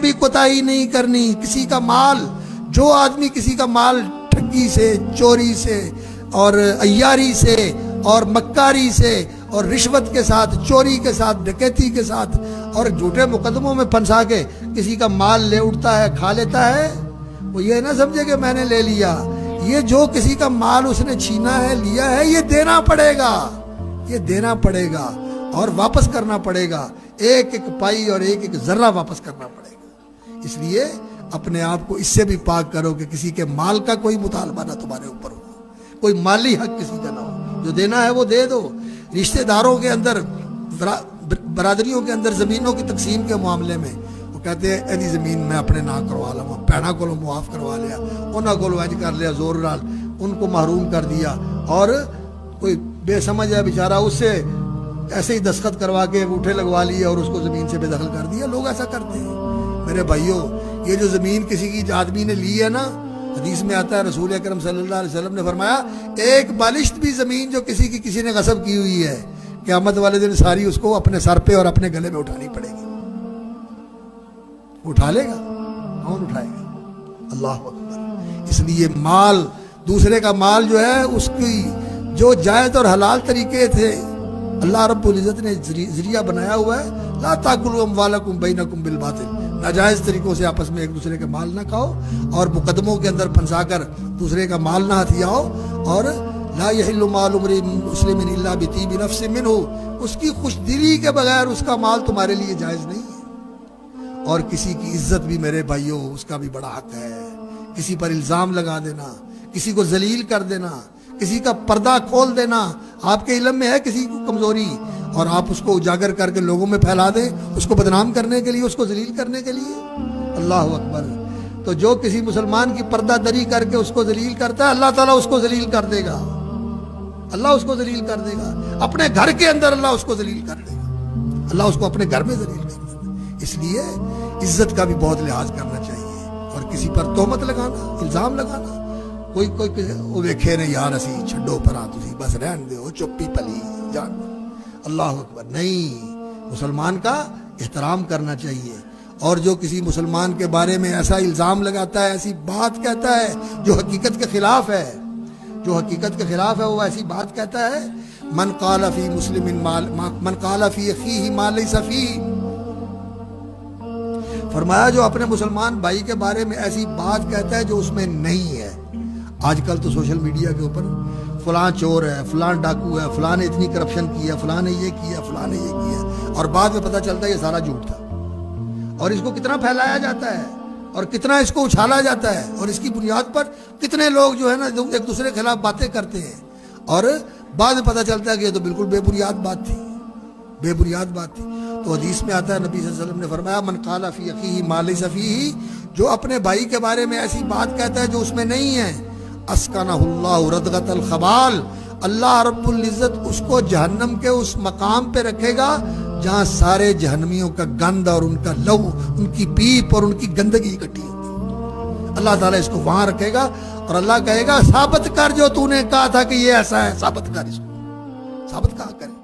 بھی کوتاہی نہیں کرنی. کسی کا مال، جو آدمی کسی کا مال ٹھگی سے، چوری سے اور عیاری سے اور مکاری سے اور رشوت کے ساتھ، چوری کے ساتھ، ڈکیتی کے ساتھ اور جھوٹے مقدموں میں پھنسا کے کسی کا مال لے اٹھتا ہے، کھا لیتا ہے، وہ یہ نہ سمجھے کہ میں نے لے لیا. یہ جو کسی کا مال اس نے چھینا ہے، لیا ہے، یہ دینا پڑے گا، یہ دینا پڑے گا اور واپس کرنا پڑے گا. ایک ایک پائی اور ایک ایک ذرہ واپس کرنا پڑے گا. اس لیے اپنے آپ کو اس سے بھی پاک کرو کہ کسی کے مال کا کوئی مطالبہ نہ تمہارے اوپر ہو، کوئی مالی حق کسی کا نہ ہو. جو دینا ہے وہ دے دو. رشتہ داروں کے اندر، برادریوں کے اندر زمینوں کی تقسیم کے معاملے میں وہ کہتے ہیں ایدی زمین میں اپنے نہ کروا لوں، بھیناں کو معاف کروا لیا، انہاں کو وینج کر لیا، زور نال ان کو محروم کر دیا، اور کوئی بے سمجھ ہے بیچارہ، اس سے ایسے ہی دستخط کروا کے انگوٹھے لگوا لیے اور اس کو زمین سے بے دخل کر دیا. لوگ ایسا کرتے ہیں. میرے بھائیوں، یہ جو زمین کسی کی آدمی نے لی ہے نا، حدیث میں آتا ہے رسول اکرم صلی اللہ علیہ وسلم نے فرمایا ایک بالشت بھی زمین جو کسی نے غصب کی ہوئی ہے، قیامت والے دن ساری اس کو اپنے سر پہ اور اپنے گلے میں اٹھانی پڑے گی. اٹھا لے گا؟ کون اٹھائے گا؟ اللہ اکبر. اس لیے مال، دوسرے کا مال جو ہے، اس کی جو جائز اور حلال طریقے تھے اللہ رب العزت نے ذریعہ بنایا ہوا ہے. لا تاکلوا اموالکم بینکم بالباطل. ناجائز طریقوں سے آپس میں ایک دوسرے کے مال نہ کھاؤ اور مقدموں کے اندر پھنسا کر دوسرے کا مال نہ ہتھیاؤ. اور لا یحل مال امرئ مسلم الا بطیب نفس منہ. اس کی خوش دلی کے بغیر اس کا مال تمہارے لیے جائز نہیں ہے. اور کسی کی عزت بھی میرے بھائیوں اس کا بھی بڑا حق ہے. کسی پر الزام لگا دینا، کسی کو ذلیل کر دینا، کسی کا پردہ کھول دینا. آپ کے علم میں ہے کسی کو کمزوری اور آپ اس کو اجاگر کر کے لوگوں میں پھیلا دیں، اس کو بدنام کرنے کے لیے، اس کو ذلیل کرنے کے لیے. اللہ اکبر. تو جو کسی مسلمان کی پردہ دری کر کے اس کو ذلیل کرتا ہے، اللہ تعالیٰ اس کو ذلیل کر دے گا. اللہ اس کو ذلیل کر دے گا. اپنے گھر کے اندر اللہ اس کو ذلیل کر دے گا. اللہ اس کو اپنے گھر میں ذلیل کر دے گا. اس لیے عزت کا بھی بہت لحاظ کرنا چاہیے. اور کسی پر تہمت لگانا، الزام لگانا، کوئی وہ ویکھے نہیں یار اسی چھڈو پرا تسی بس رہن دیو چپی پلی جان. اللہ اکبر. نہیں، مسلمان کا احترام کرنا چاہیے. اور جو کسی مسلمان کے بارے میں ایسا الزام لگاتا ہے، ایسی بات کہتا ہے جو حقیقت کے خلاف ہے، جو حقیقت کے خلاف ہے، وہ ایسی بات کہتا ہے. من قال فی مسلم من قال فی اخیہ ما لیس فیہ. فرمایا جو اپنے مسلمان بھائی کے بارے میں ایسی بات کہتا ہے جو اس میں نہیں ہے. آج کل تو سوشل میڈیا کے اوپر فلاں چور ہے، فلاں ڈاکو ہے، فلاں نے اتنی کرپشن کی ہے، فلاں نے یہ کیا، فلاں نے یہ کیا، اور بعد میں پتہ چلتا ہے یہ سارا جھوٹ تھا. اور اس کو کتنا پھیلایا جاتا ہے اور کتنا اس کو اچھالا جاتا ہے، اور اس کی بنیاد پر کتنے لوگ جو ہے نا ایک دوسرے کے خلاف باتیں کرتے ہیں، اور بعد میں پتہ چلتا ہے کہ یہ تو بالکل بے بنیاد بات تھی، بے بنیاد بات تھی. تو حدیث میں آتا ہے نبی صلی اللہ علیہ وسلم نے فرمایا من قال فی اخیہ ما لیس فیہ. جو اپنے بھائی کے بارے میں ایسی بات کہتا ہے جو اس میں نہیں ہے، اسکنہ اللہ ردغۃ الخبال. اللہ رب العزت اس کو جہنم کے اس مقام پہ رکھے گا جہاں سارے جہنمیوں کا گند اور ان کا لو، ان کی پیپ اور ان کی گندگی اکٹھی ہوگی. اللہ تعالیٰ اس کو وہاں رکھے گا اور اللہ کہے گا ثابت کر جو تو نے کہا تھا کہ یہ ایسا ہے، ثابت کر، اس کو ثابت کہاں کرے.